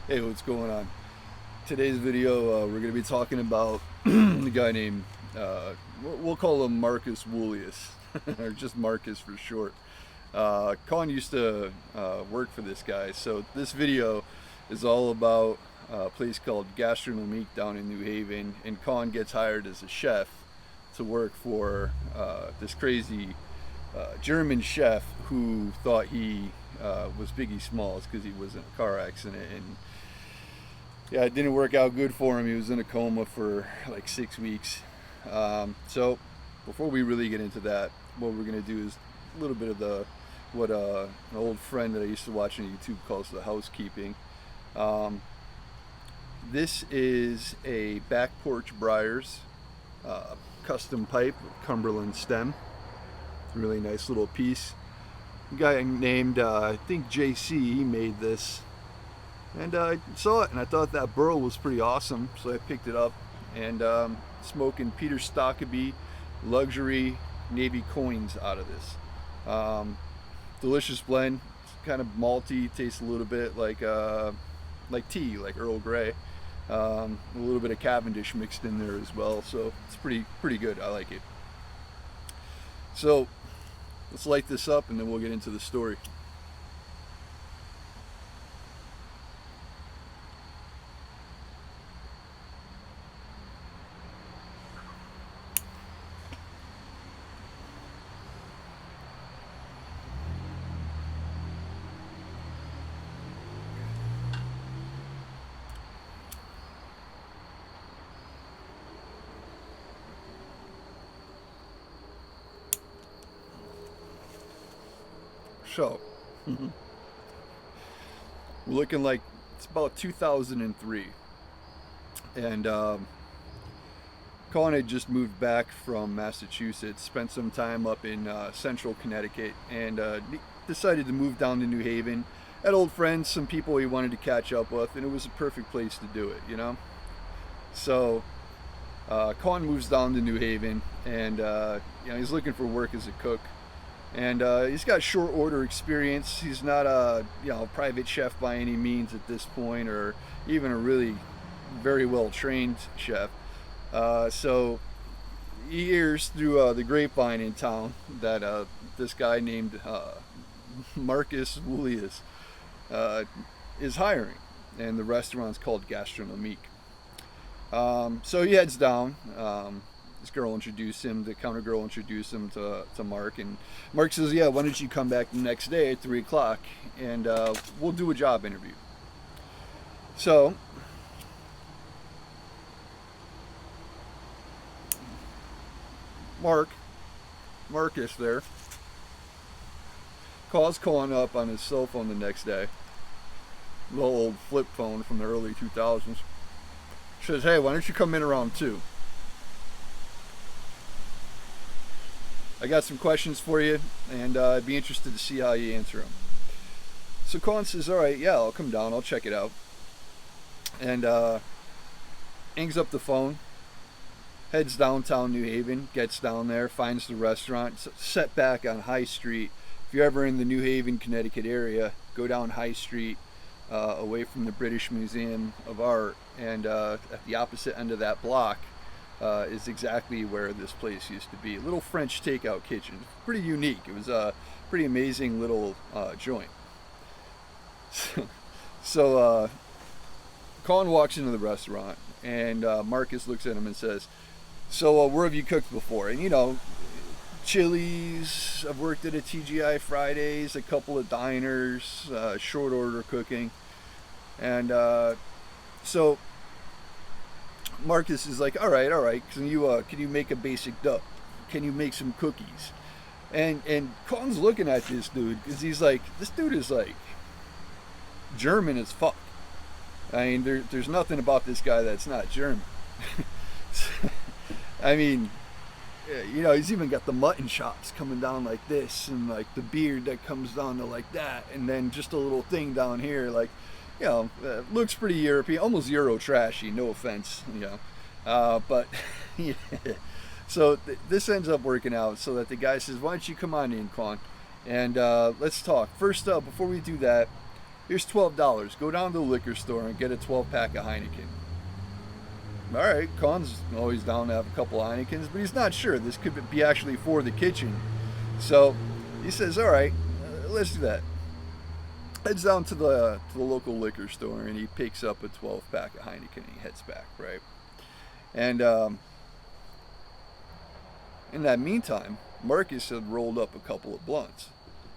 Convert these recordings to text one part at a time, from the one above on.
Hey, what's going on? Today's video, we're going to be talking about the guy named, we'll call him Marcus Wooleus, or just Marcus for short. Kaun used to work for this guy, so this video is all about a place called Gastronomique down in New Haven, and Kaun gets hired as a chef to work for this crazy German chef who thought he was Biggie Smalls because he was in a car accident, and yeah, it didn't work out good for him. He was in a coma for like 6 weeks. So before we really get into that, what we're gonna do is a little bit of what an old friend that I used to watch on YouTube calls the housekeeping. This is a Back Porch Briars custom pipe with Cumberland stem. Really nice little piece. A guy named I think JC, he made this, and I saw it and I thought that burl was pretty awesome, so I picked it up, and smoking Peter Stokkebye luxury Navy coins out of this. Delicious blend. It's kind of malty, tastes a little bit like tea, like Earl Grey. A little bit of Cavendish mixed in there as well, so it's pretty good. I like it. So let's light this up and then we'll get into the story. So, we're looking like it's about 2003, and Colin had just moved back from Massachusetts, spent some time up in central Connecticut, and decided to move down to New Haven. Had old friends, some people he wanted to catch up with, and it was a perfect place to do it, you know? So, Colin moves down to New Haven, and he's looking for work as a cook. And he's got short order experience. He's not a private chef by any means at this point, or even a really very well trained chef. So he hears through the grapevine in town that this guy named Marcus Wooleus is hiring, and the restaurant's called Gastronomique. So he heads down. This girl introduced him, the counter girl introduced him to Mark, and Mark says, yeah, why don't you come back the next day at 3 o'clock and we'll do a job interview. So Marcus there, calls Colin up on his cell phone the next day, little old flip phone from the early 2000s, says, hey, why don't you come in around 2? I got some questions for you, and I'd be interested to see how you answer them. So Colin says, all right, yeah, I'll come down, I'll check it out. And hangs up the phone, heads downtown New Haven, gets down there, finds the restaurant, set back on High Street. If you're ever in the New Haven, Connecticut area, go down High Street, away from the British Museum of Art, and at the opposite end of that block, is exactly where this place used to be. A little French takeout kitchen. Pretty unique. It was a pretty amazing little joint. So Colin walks into the restaurant, and Marcus looks at him and says, so where have you cooked before? And Chili's, I've worked at a TGI Fridays, a couple of diners, short order cooking. And so Marcus is like, all right, can you make a basic dough? Can you make some cookies? And Colin's looking at this dude because he's like, this dude is like German as fuck. I mean, there's nothing about this guy that's not German. I mean, he's even got the mutton chops coming down like this, and like the beard that comes down to like that, and then just a little thing down here, like, looks pretty European, almost Euro trashy, no offense, but yeah. So this ends up working out so that the guy says, why don't you come on in, Kaun, and let's talk. First up, before we do that, Here's $12. Go down to the liquor store and get a 12-pack of Heineken. All right, Kaun's always down to have a couple of Heinekens, but he's not sure. This could be actually for the kitchen. So he says, all right, let's do that. Heads down to the local liquor store, and he picks up a 12-pack of Heineken, and he heads back, right? And in that meantime, Marcus had rolled up a couple of blunts.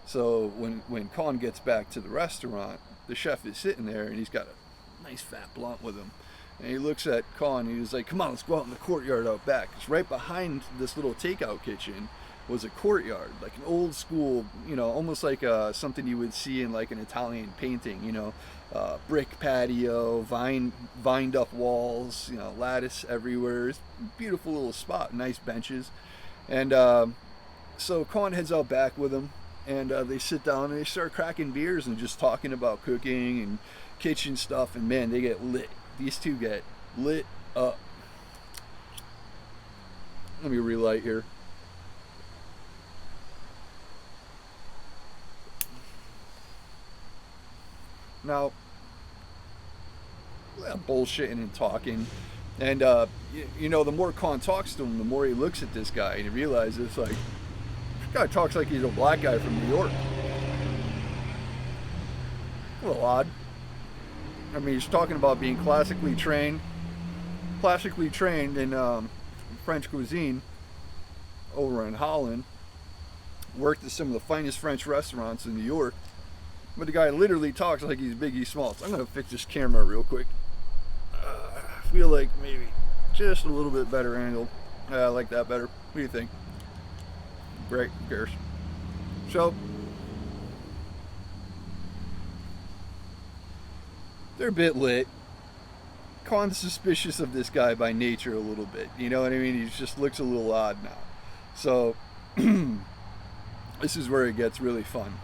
So when Kaun gets back to the restaurant, the chef is sitting there, and he's got a nice fat blunt with him. And he looks at Kaun, and he's like, come on, let's go out in the courtyard out back. Because right behind this little takeout kitchen was a courtyard, like an old school, almost like something you would see in like an Italian painting, brick patio, vined up walls, lattice everywhere. It's a beautiful little spot, nice benches. And so Kaun heads out back with him, and they sit down and they start cracking beers and just talking about cooking and kitchen stuff. And man, they get lit. These two get lit up. Let me relight here. Now, bullshitting and talking. And, the more Kaun talks to him, the more he looks at this guy, and he realizes, like, this guy talks like he's a black guy from New York. A little odd. I mean, he's talking about being classically trained in French cuisine over in Holland. Worked at some of the finest French restaurants in New York. But the guy literally talks like he's Biggie Smalls. I'm going to fix this camera real quick. I feel like maybe just a little bit better angle. I like that better. What do you think? Great. Who cares? So, they're a bit lit. Kaun's suspicious of this guy by nature a little bit. You know what I mean? He just looks a little odd now. So, this is where it gets really fun.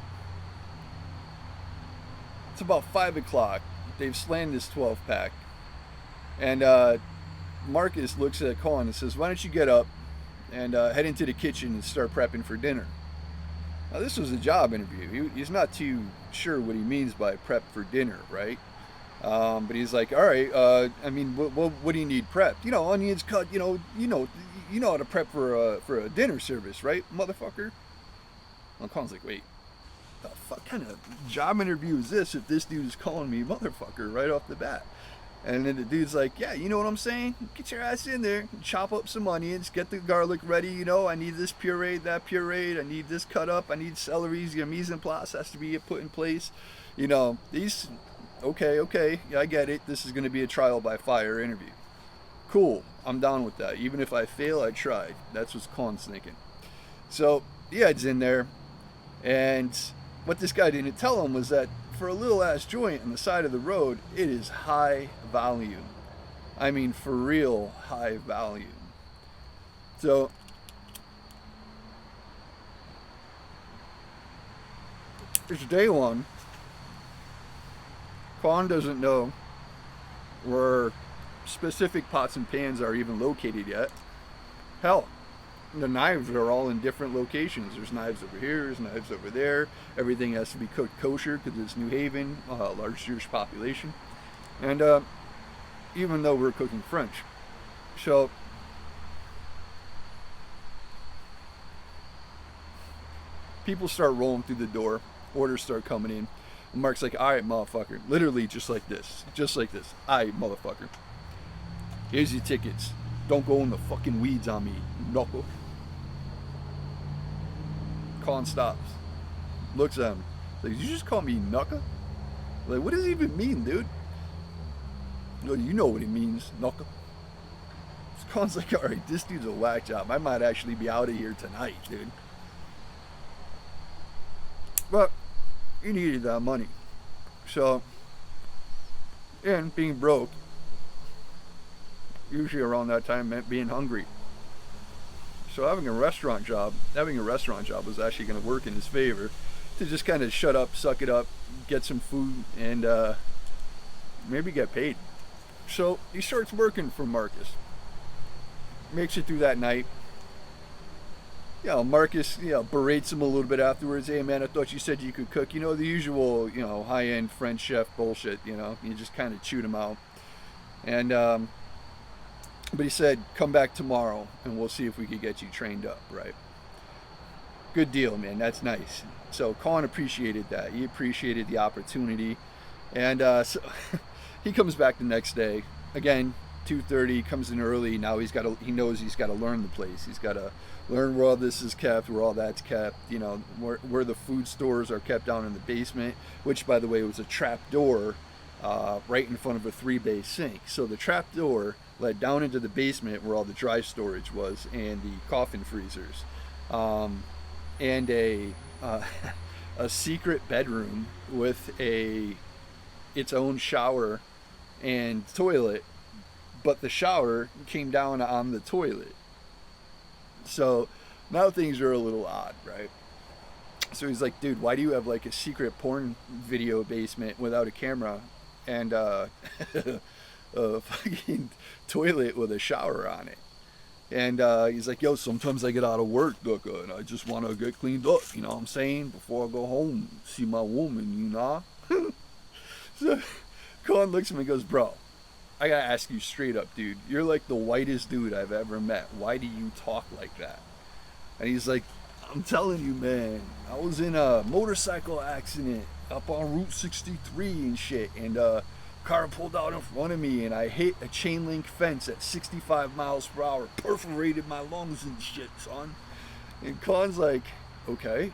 It's about 5 o'clock. They've slammed this 12-pack. And Marcus looks at Kaun and says, why don't you get up and head into the kitchen and start prepping for dinner? Now, this was a job interview. He's not too sure what he means by prep for dinner, right? But he's like, all right, what do you need prepped? Onions cut, you know how to prep for a dinner service, right, motherfucker? Well, Kaun's like, wait, the fuck kind of job interview is this if this dude is calling me motherfucker right off the bat? And then the dude's like, yeah, you know what I'm saying? Get your ass in there, chop up some onions, get the garlic ready, I need this pureed, that pureed, I need this cut up, I need celery, your mise en place has to be put in place. These, okay, yeah, I get it. This is going to be a trial by fire interview. Cool, I'm down with that. Even if I fail, I tried. That's what Kaun's thinking. So he heads in there, and what this guy didn't tell him was that for a little ass joint on the side of the road, it is high volume. I mean, for real high volume. So it's day one. Kaun doesn't know where specific pots and pans are even located yet. Hell, the knives are all in different locations. There's knives over here, there's knives over there. Everything has to be cooked kosher because it's New Haven, large Jewish population. And even though we're cooking French. So, people start rolling through the door. Orders start coming in. And Mark's like, all right, motherfucker. Literally just like this. All right, motherfucker. Here's your tickets. Don't go in the fucking weeds on me, knuckle. Kaun stops. Looks at him. Like, did you just call me knuckle? Like, what does it even mean, dude? You know what it means, knuckle. Kaun's like, all right, this dude's a whack job. I might actually be out of here tonight, dude. But he needed that money. So, and being broke, usually around that time meant being hungry. So having a restaurant job was actually going to work in his favor to just kind of shut up, suck it up, get some food, and maybe get paid. So he starts working for Marcus. Makes it through that night. Marcus, berates him a little bit afterwards. Hey, man, I thought you said you could cook. The usual, high-end French chef bullshit. You just kind of chewed him out. And but he said, come back tomorrow, and we'll see if we could get you trained up, right? Good deal, man. That's nice. So Kaun appreciated that. He appreciated the opportunity, and so he comes back the next day. Again, 2:30. Comes in early. Now he knows he's got to learn the place. He's got to learn where all this is kept, where all that's kept. Where the food stores are kept down in the basement, which, by the way, was a trap door right in front of a 3-bay sink. So the trap door led down into the basement where all the dry storage was and the coffin freezers, and a secret bedroom with its own shower and toilet, but the shower came down on the toilet. So now things are a little odd, right? So he's like, dude, why do you have like a secret porn video basement without a camera and a fucking toilet with a shower on it? And he's like, yo, sometimes I get out of work, and I just want to get cleaned up, you know what I'm saying? Before I go home, see my woman, you know? So Kaun looks at me and goes, bro, I gotta ask you straight up, dude. You're like the whitest dude I've ever met. Why do you talk like that? And he's like, I'm telling you, man, I was in a motorcycle accident up on Route 63 and shit, and car pulled out in front of me, and I hit a chain link fence at 65 miles per hour, perforated my lungs and shit, son. And Kaun's like, okay,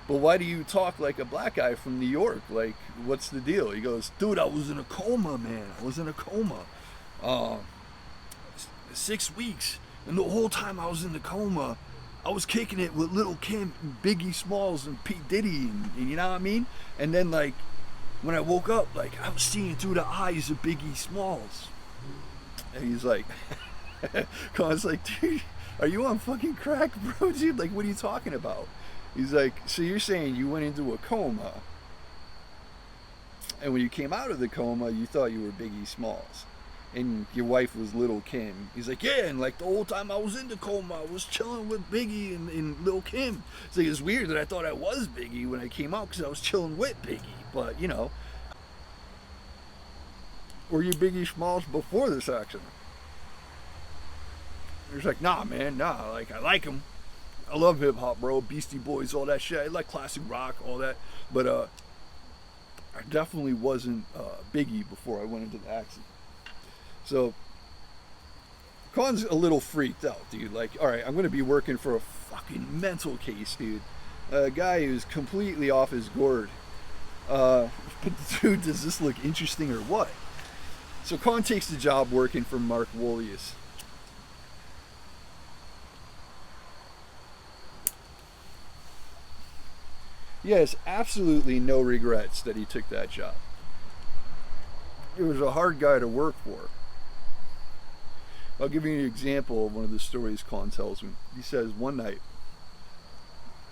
but why do you talk like a black guy from New York? Like, what's the deal? He goes, dude, I was in a coma, man. I was in a coma. 6 weeks. And the whole time I was in the coma, I was kicking it with Lil' Kim and Biggie Smalls and P. Diddy, and you know what I mean? And then, like, when I woke up, like, I was seeing through the eyes of Biggie Smalls. And he's like, Kaun's like, dude, are you on fucking crack, bro? Dude, like, what are you talking about? He's like, so you're saying you went into a coma, and when you came out of the coma, you thought you were Biggie Smalls, and your wife was Lil' Kim. He's like, yeah, and like the whole time I was in the coma, I was chilling with Biggie and Lil' Kim. It's like, it's weird that I thought I was Biggie when I came out because I was chilling with Biggie, but you know. Were you Biggie Smalls before this accident? He's like, nah, man, nah, like, I like him. I love hip hop, bro. Beastie Boys, all that shit. I like classic rock, all that. But I definitely wasn't Biggie before I went into the accident. So Kaun's a little freaked out, dude. Like, all right, I'm gonna be working for a fucking mental case, dude. A guy who's completely off his gourd. But dude, does this look interesting or what? So Kaun takes the job working for Mark Wolius. He has absolutely no regrets that he took that job. It was a hard guy to work for. I'll give you an example of one of the stories Kaun tells me. He says one night,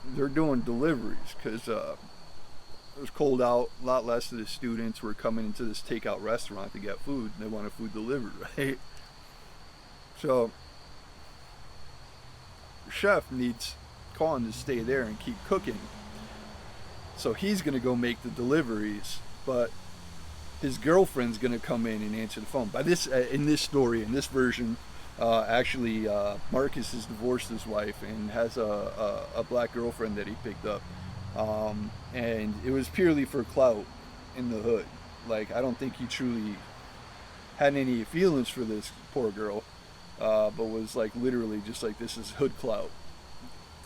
they're doing deliveries because it was cold out. A lot less of the students were coming into this takeout restaurant to get food. They wanted food delivered, right? So the chef needs Kaun to stay there and keep cooking. So he's going to go make the deliveries, but his girlfriend's going to come in and answer the phone. By this, in this story, in this version, actually, Marcus has divorced his wife and has a black girlfriend that he picked up. And it was purely for clout in the hood. Like, I don't think he truly had any feelings for this poor girl, but was like literally just like, this is hood clout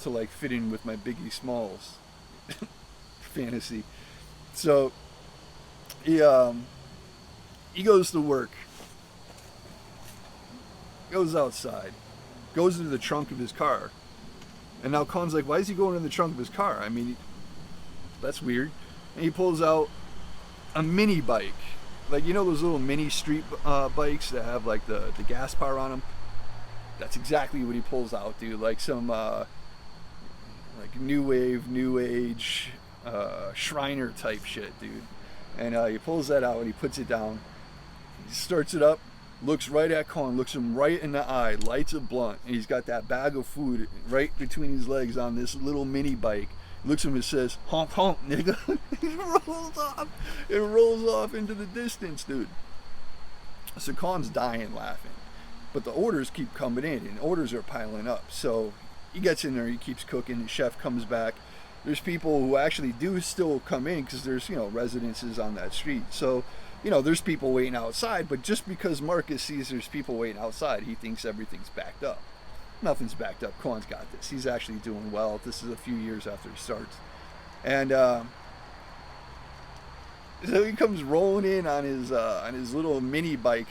to like fit in with my Biggie Smalls fantasy. So he goes to work, goes outside, goes into the trunk of his car, and now Kaun's like, why is he going in the trunk of his car? I mean, that's weird. And he pulls out a mini bike, like, you know those little mini street bikes that have like the gas power on them? That's exactly what he pulls out, dude. Like some like new wave, new age Shriner type shit, dude. And he pulls that out and he puts it down. He starts it up, looks right at Kaun, looks him right in the eye, lights a blunt, and he's got that bag of food right between his legs on this little mini bike. Looks at him and says, "Honk honk, nigga." He rolls off. It rolls off into the distance, dude. So Kaun's dying laughing, but the orders keep coming in, and orders are piling up. So he gets in there, he keeps cooking. The chef comes back. There's people who actually do still come in because there's residences on that street. So there's people waiting outside. But just because Marcus sees there's people waiting outside, he thinks everything's backed up. Nothing's backed up. Kaun's got this. He's actually doing well. This is a few years after he starts. And so he comes rolling in on his little mini bike.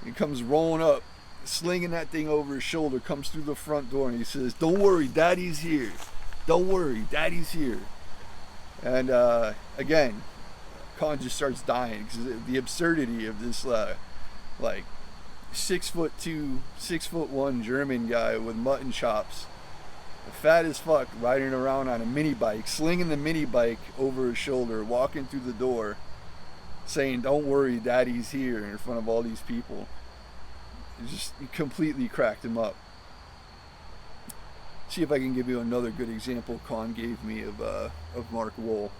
He comes rolling up, slinging that thing over his shoulder, comes through the front door, and he says, "Don't worry, Daddy's here. Don't worry, Daddy's here." And again, Kaun just starts dying because the absurdity of this 6'2", 6'1" German guy with mutton chops, fat as fuck, riding around on a mini bike, slinging the mini bike over his shoulder, walking through the door, saying, "Don't worry, Daddy's here," in front of all these people. It just completely cracked him up. See if I can give you another good example Kaun gave me of Mark Wohl.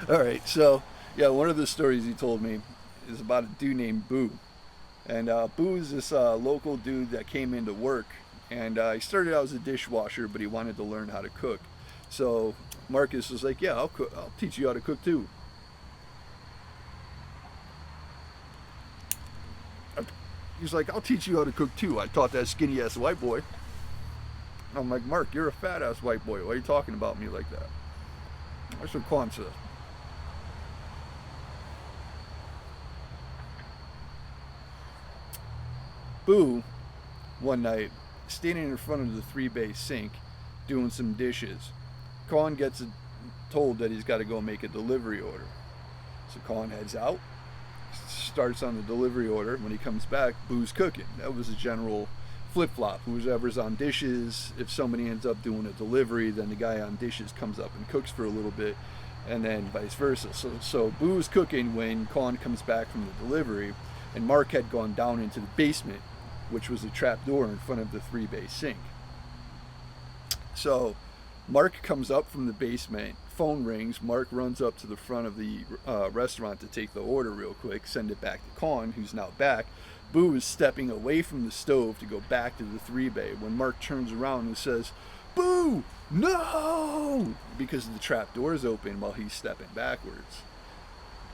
All right, so yeah, one of the stories he told me is about a dude named Boo. And Boo is this local dude that came into work, and he started out as a dishwasher, but he wanted to learn how to cook. So Marcus was like, "Yeah, I'll teach you how to cook too." He's like, "I'll teach you how to cook too. I taught that skinny ass white boy." I'm like, "Mark, you're a fat ass white boy. Why are you talking about me like that?" That's what Kaun says. Boo, one night, standing in front of the 3-bay sink, doing some dishes. Kaun gets told that he's got to go make a delivery order. So Kaun heads out, starts on the delivery order. When he comes back, Boo's cooking. That was a general flip-flop. Whoever's on dishes, if somebody ends up doing a delivery, then the guy on dishes comes up and cooks for a little bit, and then vice versa. So Boo's cooking when Kaun comes back from the delivery, and Mark had gone down into the basement, which was a trap door in front of the 3-bay sink. So Mark comes up from the basement, phone rings, Mark runs up to the front of the restaurant to take the order real quick, send it back to Kaun, who's now back. Boo is stepping away from the stove to go back to the 3-bay when Mark turns around and says, "Boo, no!" because the trap door is open while he's stepping backwards.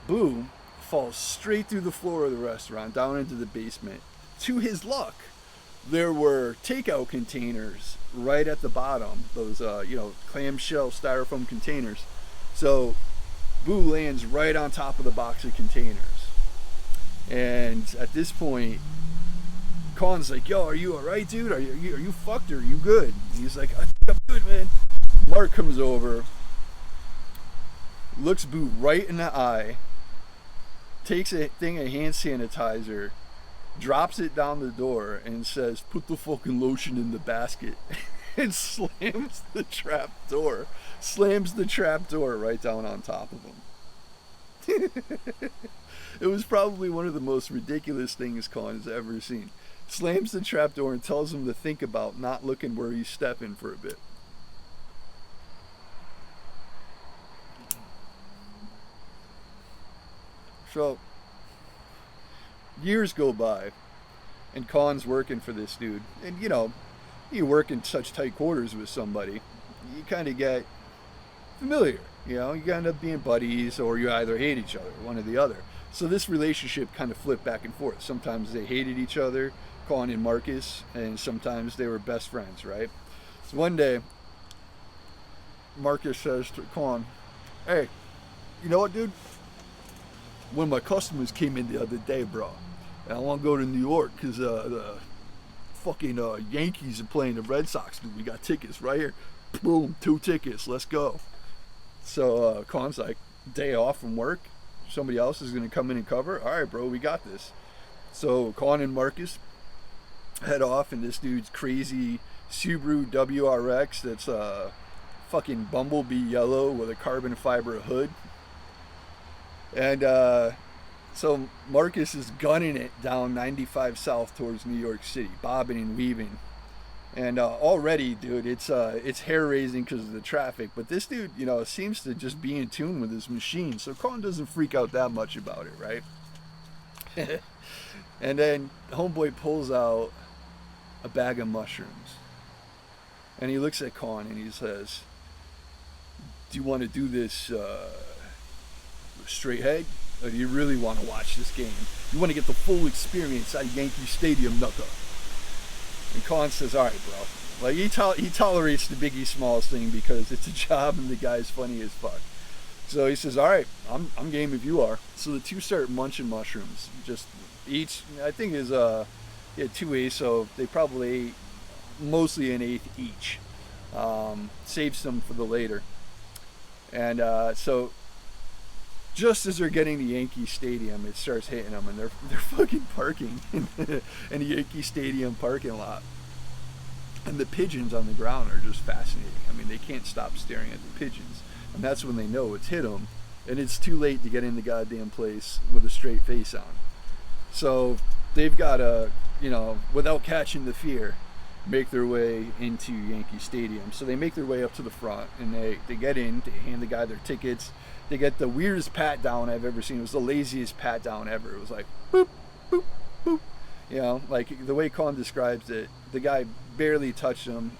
Boo falls straight through the floor of the restaurant, down into the basement. To his luck, there were takeout containers right at the bottom, those clamshell styrofoam containers. So Boo lands right on top of the box of containers. And at this point, Kaun's like, "Yo, are you alright, dude? Are you fucked or are you good?" And he's like, "I think I'm good, man." Mark comes over, looks Boo right in the eye, takes a thing of hand sanitizer, drops it down the door, and says, "Put the fucking lotion in the basket," and slams the trap door. Slams the trap door right down on top of him. It was probably one of the most ridiculous things Kaun has ever seen. Slams the trap door and tells him to think about not looking where he's stepping for a bit. So years go by, and Kaun's working for this dude. And you work in such tight quarters with somebody, you kind of get familiar. You end up being buddies, or you either hate each other, one or the other. So this relationship kind of flipped back and forth. Sometimes they hated each other, Kaun and Marcus, and sometimes they were best friends, right? So one day, Marcus says to Kaun, "Hey, you know what, dude? One of my customers came in the other day, bro, and I want to go to New York because the fucking Yankees are playing the Red Sox, dude. We got tickets right here. Boom, 2 tickets. Let's go." So Kaun's like, day off from work. Somebody else is going to come in and cover. All right, bro, we got this. So Kaun and Marcus head off in this dude's crazy Subaru WRX that's fucking bumblebee yellow with a carbon fiber hood. And So Marcus is gunning it down 95 South towards New York City, bobbing and weaving. And already, dude, it's hair raising because of the traffic. But this dude, seems to just be in tune with his machine. So Kaun doesn't freak out that much about it, right? And then homeboy pulls out a bag of mushrooms. And he looks at Kaun and he says, "Do you want to do this straight head? Or do you really want to watch this game? You want to get the full experience at Yankee Stadium, knucker?" And Kaun says, "All right, bro." Like, he tolerates the Biggie Smalls thing because it's a job and the guy's funny as fuck. So he says, "All right, I'm game if you are." So the two start munching mushrooms. Just each, I think, is 2 so they probably ate mostly an eighth each. Saves some for the later. And so just as they're getting to Yankee Stadium, it starts hitting them, and they're fucking parking in the Yankee Stadium parking lot. And the pigeons on the ground are just fascinating. I mean, they can't stop staring at the pigeons. And that's when they know it's hit them, and it's too late to get in the goddamn place with a straight face on. So they've got to, without catching the fear, make their way into Yankee Stadium. So they make their way up to the front, and they get in, they hand the guy their tickets. They get the weirdest pat down I've ever seen. It was the laziest pat down ever. It was like, boop, boop, boop. Like the way Kaun describes it, the guy barely touched him.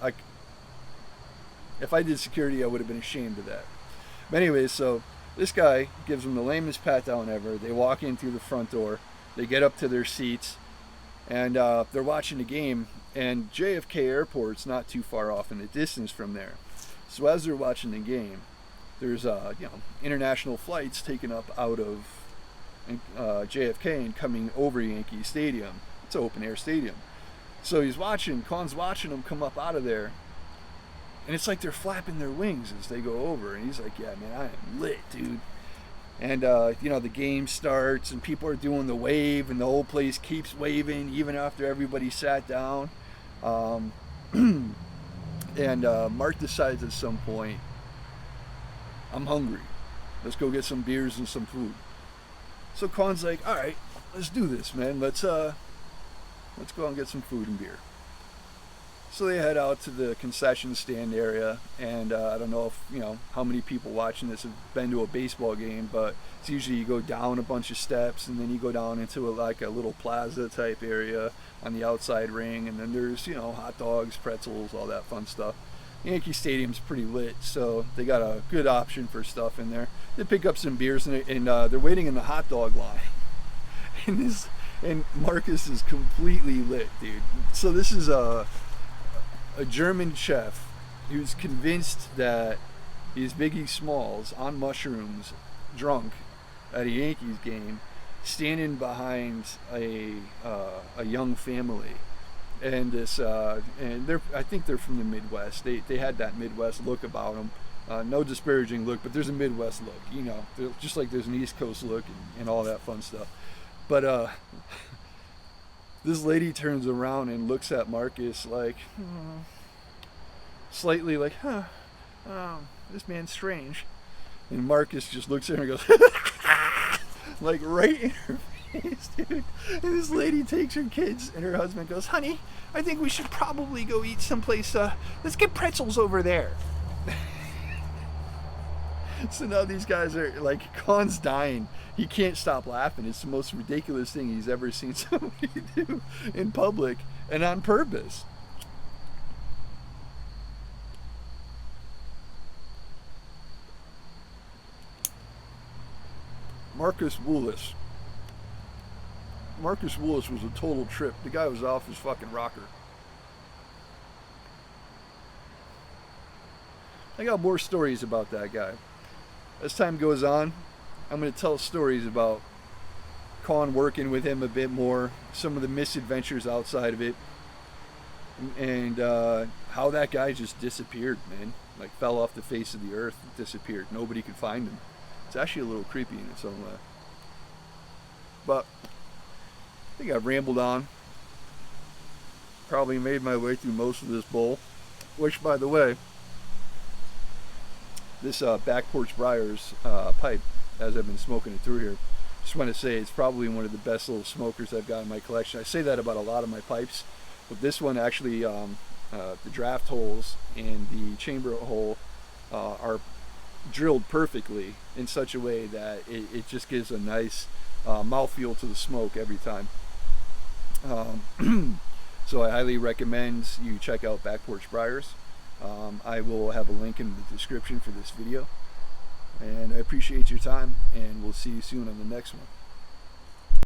If I did security, I would have been ashamed of that. But anyways, so this guy gives them the lamest pat down ever. They walk in through the front door. They get up to their seats, and they're watching the game. And JFK Airport's not too far off in the distance from there. So as they're watching the game, there's international flights taken up out of JFK and coming over Yankee Stadium. It's an open air stadium. So Kaun's watching them come up out of there, and it's like they're flapping their wings as they go over. And he's like, "Yeah, man, I am lit, dude." And the game starts, and people are doing the wave, and the whole place keeps waving even after everybody sat down. And Mark decides at some point, "I'm hungry. Let's go get some beers and some food." So Kaun's like, "All right, let's do this, man. Let's go out and get some food and beer." So they head out to the concession stand area, and I don't know if how many people watching this have been to a baseball game, but it's usually you go down a bunch of steps, and then you go down into a little plaza type area on the outside ring, and then there's hot dogs, pretzels, all that fun stuff. Yankee Stadium's pretty lit, so they got a good option for stuff in there. They pick up some beers, and they're waiting in the hot dog line. And Marcus is completely lit, dude. So this is a German chef who's convinced that he's Biggie Smalls on mushrooms, drunk at a Yankees game, standing behind a young family. And I think they're from the Midwest. They had that Midwest look about them. No disparaging look, but there's a Midwest look. They're just like there's an East Coast look and all that fun stuff. But this lady turns around and looks at Marcus like, slightly like, this man's strange. And Marcus just looks at her and goes, like right in her face, dude. And this lady takes her kids, and her husband goes, "Honey, I think we should probably go eat someplace. Let's get pretzels over there." So now these guys are like, Kaun's dying. He can't stop laughing. It's the most ridiculous thing he's ever seen somebody do in public and on purpose. Marcus Willis was a total trip. The guy was off his fucking rocker. I got more stories about that guy. As time goes on, I'm going to tell stories about Kaun working with him a bit more, some of the misadventures outside of it, and how that guy just disappeared, man. Like, fell off the face of the earth, disappeared. Nobody could find him. It's actually a little creepy in its own way. But I think I've rambled on. Probably made my way through most of this bowl, which, by the way, this Back Porch Briars pipe, as I've been smoking it through here, just want to say it's probably one of the best little smokers I've got in my collection. I say that about a lot of my pipes, but this one actually, the draft holes and the chamber hole are drilled perfectly in such a way that it just gives a nice mouthfeel to the smoke every time. So I highly recommend you check out Back Porch Briars. I will have a link in the description for this video. And I appreciate your time, and we'll see you soon on the next one.